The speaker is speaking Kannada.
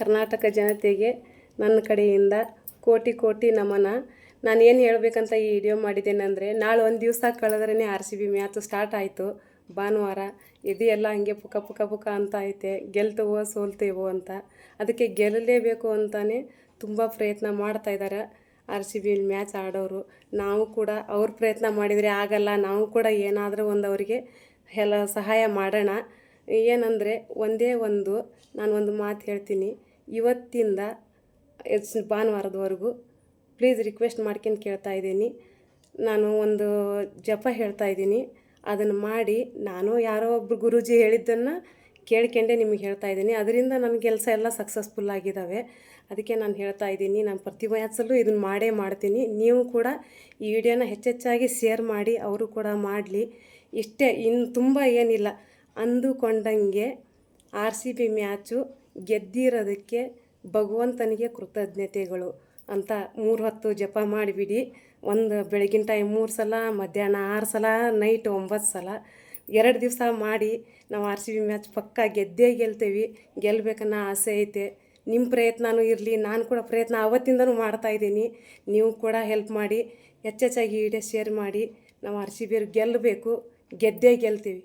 ಕರ್ನಾಟಕ ಜನತೆಗೆ ನನ್ನ ಕಡೆಯಿಂದ ಕೋಟಿ ಕೋಟಿ ನಮನ. ನಾನು ಏನು ಹೇಳಬೇಕಂತ ಈ ವಿಡಿಯೋ ಮಾಡಿದ್ದೇನೆಂದರೆ, ನಾಳೆ ಒಂದು ದಿವಸ ಕಳೆದ್ರೇ R C B match start ಆಯಿತು. ಭಾನುವಾರ ಇದೆಲ್ಲ ಹಂಗೆ ಪುಕ ಪುಕ ಪುಕ ಅಂತ ಐತೆ, ಗೆಲ್ತವೋ ಸೋಲ್ತೇವೋ ಅಂತ. ಅದಕ್ಕೆ ಗೆಲ್ಲಲೇಬೇಕು ಅಂತಲೇ ತುಂಬ ಪ್ರಯತ್ನ ಮಾಡ್ತಾಯಿದ್ದಾರೆ ಆರ್ ಸಿ ಬಿ ಮ್ಯಾಚ್ ಆಡೋರು. ನಾವು ಕೂಡ ಅವ್ರ ಪ್ರಯತ್ನ ಮಾಡಿದರೆ ಆಗಲ್ಲ, ನಾವು ಕೂಡ ಏನಾದರೂ ಒಂದು ಅವರಿಗೆ ಸಹಾಯ ಮಾಡೋಣ. ಏನಂದರೆ ನಾನು ಒಂದು ಮಾತು ಹೇಳ್ತೀನಿ. ಇವತ್ತಿಂದ ಭಾನುವಾರದವರೆಗೂ ಪ್ಲೀಸ್ ರಿಕ್ವೆಸ್ಟ್ ಮಾಡ್ಕೊಂಡು ಕೇಳ್ತಾ ಇದ್ದೀನಿ. ನಾನು ಒಂದು ಜಪ ಹೇಳ್ತಾ ಇದ್ದೀನಿ, ಅದನ್ನು ಮಾಡಿ. ನಾನು ಯಾರೋ ಒಬ್ಬರು ಗುರೂಜಿ ಹೇಳಿದ್ದನ್ನು ಕೇಳ್ಕೊಂಡೆ ನಿಮಗೆ ಹೇಳ್ತಾ ಇದ್ದೀನಿ. ಅದರಿಂದ ನನ್ನ ಕೆಲಸ ಎಲ್ಲ ಸಕ್ಸಸ್ಫುಲ್ ಆಗಿದ್ದಾವೆ. ಅದಕ್ಕೆ ನಾನು ಹೇಳ್ತಾ ಇದ್ದೀನಿ, ನಾನು ಪ್ರತಿ ಮ್ಯಾಚಲ್ಲೂ ಇದನ್ನು ಮಾಡೇ ಮಾಡ್ತೀನಿ. ನೀವು ಕೂಡ ಈ ವಿಡಿಯೋನ ಹೆಚ್ಚೆಚ್ಚಾಗಿ ಶೇರ್ ಮಾಡಿ, ಅವರು ಕೂಡ ಮಾಡಲಿ. ಇಷ್ಟೇ, ಇನ್ನು ತುಂಬ ಏನಿಲ್ಲ. ಅಂದುಕೊಂಡಂಗೆ ಆರ್ ಸಿ ಬಿ ಮ್ಯಾಚು ಗೆದ್ದಿರೋದಕ್ಕೆ ಭಗವಂತನಿಗೆ ಕೃತಜ್ಞತೆಗಳು ಅಂತ 3 ಹೊತ್ತು ಜಪ ಮಾಡಿಬಿಡಿ. ಒಂದು ಬೆಳಗಿನ ಟೈಮ್ 3 ಸಲ, ಮಧ್ಯಾಹ್ನ 6 ಸಲ, ನೈಟ್ 9 ಸಲ, 2 ದಿವಸ ಮಾಡಿ. ನಾವು ಆರ್ ಸಿ ಬಿ ಮ್ಯಾಚ್ ಪಕ್ಕ ಗೆದ್ದೇ ಗೆಲ್ತೇವೆ. ಗೆಲ್ಲಬೇಕನ್ನೋ ಆಸೆ ಐತೆ. ನಿಮ್ಮ ಪ್ರಯತ್ನವೂ ಇರಲಿ, ನಾನು ಕೂಡ ಪ್ರಯತ್ನ ಅವತ್ತಿಂದನೂ ಮಾಡ್ತಾಯಿದ್ದೀನಿ. ನೀವು ಕೂಡ ಹೆಲ್ಪ್ ಮಾಡಿ, ಹೆಚ್ಚೆಚ್ಚಾಗಿ ವಿಡಿಯೋ ಶೇರ್ ಮಾಡಿ. ನಾವು ಆರ್ ಸಿ ಬಿ ಗೆಲ್ಲಬೇಕು, ಗೆದ್ದೇ ಗೆಲ್ತೀವಿ.